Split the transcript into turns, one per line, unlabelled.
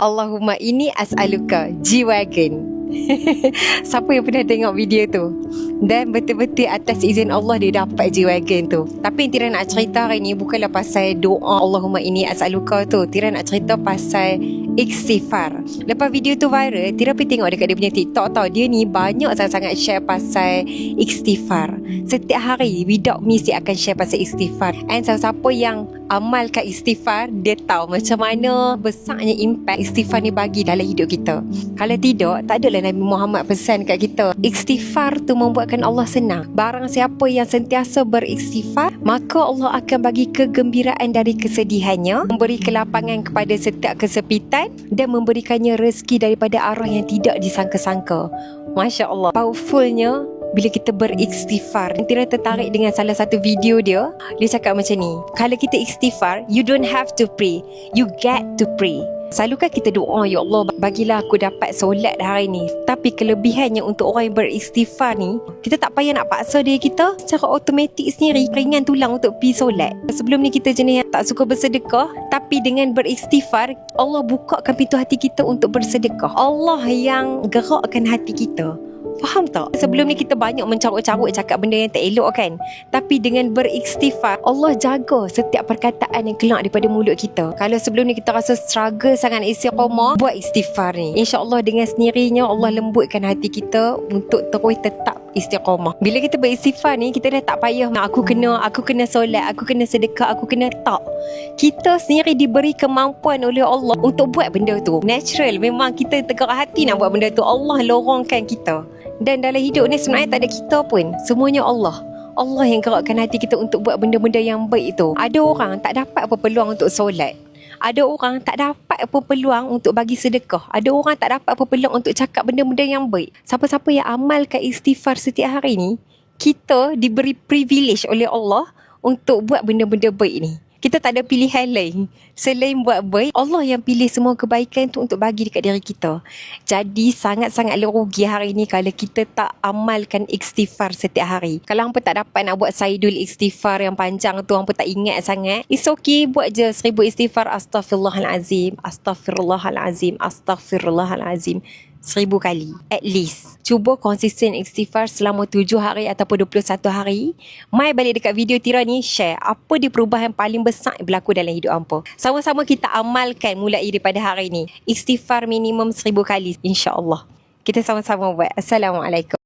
Allahumma inni as'aluka G-Wagon. Siapa yang pernah tengok video tu? Dan betul-betul atas izin Allah dia dapat G-Wagon tu. Tapi yang Tira nak cerita hari ni bukanlah pasal doa Allahumma inni as'aluka tu. Tira nak cerita pasal istighfar. Lepas video tu viral, Tira pergi tengok dekat dia punya TikTok tau. Dia ni banyak sangat-sangat share pasal istighfar. Setiap hari without miss dia akan share pasal istighfar. And siapa yang amalkan istighfar, dia tahu macam mana besarnya impact istighfar ni bagi dalam hidup kita. Kalau tidak, tak adalah Nabi Muhammad pesan kat kita. Istighfar tu membuatkan Allah senang. Barang siapa yang sentiasa beristighfar, maka Allah akan bagi kegembiraan dari kesedihannya, memberi kelapangan kepada setiap kesepitan, dan memberikannya rezeki daripada arah yang tidak disangka-sangka. Masya Allah, powerfulnya bila kita beristighfar. Tira tertarik dengan salah satu video dia. Dia cakap macam ni, kalau kita istighfar, you don't have to pray, you get to pray. Selalu kan kita doa, ya Allah bagilah aku dapat solat hari ni. Tapi kelebihannya untuk orang yang beristighfar ni, kita tak payah nak paksa diri kita, secara automatik sendiri ringan tulang untuk pergi solat. Sebelum ni kita jenis yang tak suka bersedekah, tapi dengan beristighfar, Allah bukakan pintu hati kita untuk bersedekah. Allah yang gerakkan hati kita. Faham tak? Sebelum ni kita banyak mencarut-carut cakap benda yang tak elok kan. Tapi dengan beristighfar, Allah jaga setiap perkataan yang keluar daripada mulut kita. Kalau sebelum ni kita rasa struggle sangat istiqamah, buat istighfar ni, InsyaAllah dengan sendirinya Allah lembutkan hati kita untuk terus tetap istiqamah. Bila kita beristighfar ni, kita dah tak payah aku kena solat, aku kena sedekah, aku kena tak. Kita sendiri diberi kemampuan oleh Allah untuk buat benda tu. Natural, memang kita tergerak hati nak buat benda tu. Allah lorongkan kita. Dan dalam hidup ni sebenarnya tak ada kita pun. Semuanya Allah. Allah yang gerakkan hati kita untuk buat benda-benda yang baik itu. Ada orang tak dapat apa peluang untuk solat. Ada orang tak dapat apa peluang untuk bagi sedekah. Ada orang tak dapat apa peluang untuk cakap benda-benda yang baik. Siapa-siapa yang amalkan istighfar setiap hari ni, kita diberi privilege oleh Allah untuk buat benda-benda baik ni. Kita tak ada pilihan lain selain buat baik. Allah yang pilih semua kebaikan tu untuk bagi dekat diri kita. Jadi sangat-sangat rugi hari ni kalau kita tak amalkan istighfar setiap hari. Kalau hampa tak dapat nak buat saidul istighfar yang panjang tu, hampa tak ingat sangat, it's okay, buat je 1000 istighfar. Astaghfirullahalazim, astaghfirullahalazim, astaghfirullahalazim 1000 kali at least. Cuba konsisten istighfar selama 7 hari ataupun 21 hari. Mai balik dekat video Tira ni, share apa dia perubahan paling besar yang berlaku dalam hidup hampa. Sama-sama kita amalkan mulai daripada hari ni. Istighfar minimum 1000 kali, insya-Allah. Kita sama-sama buat. Assalamualaikum.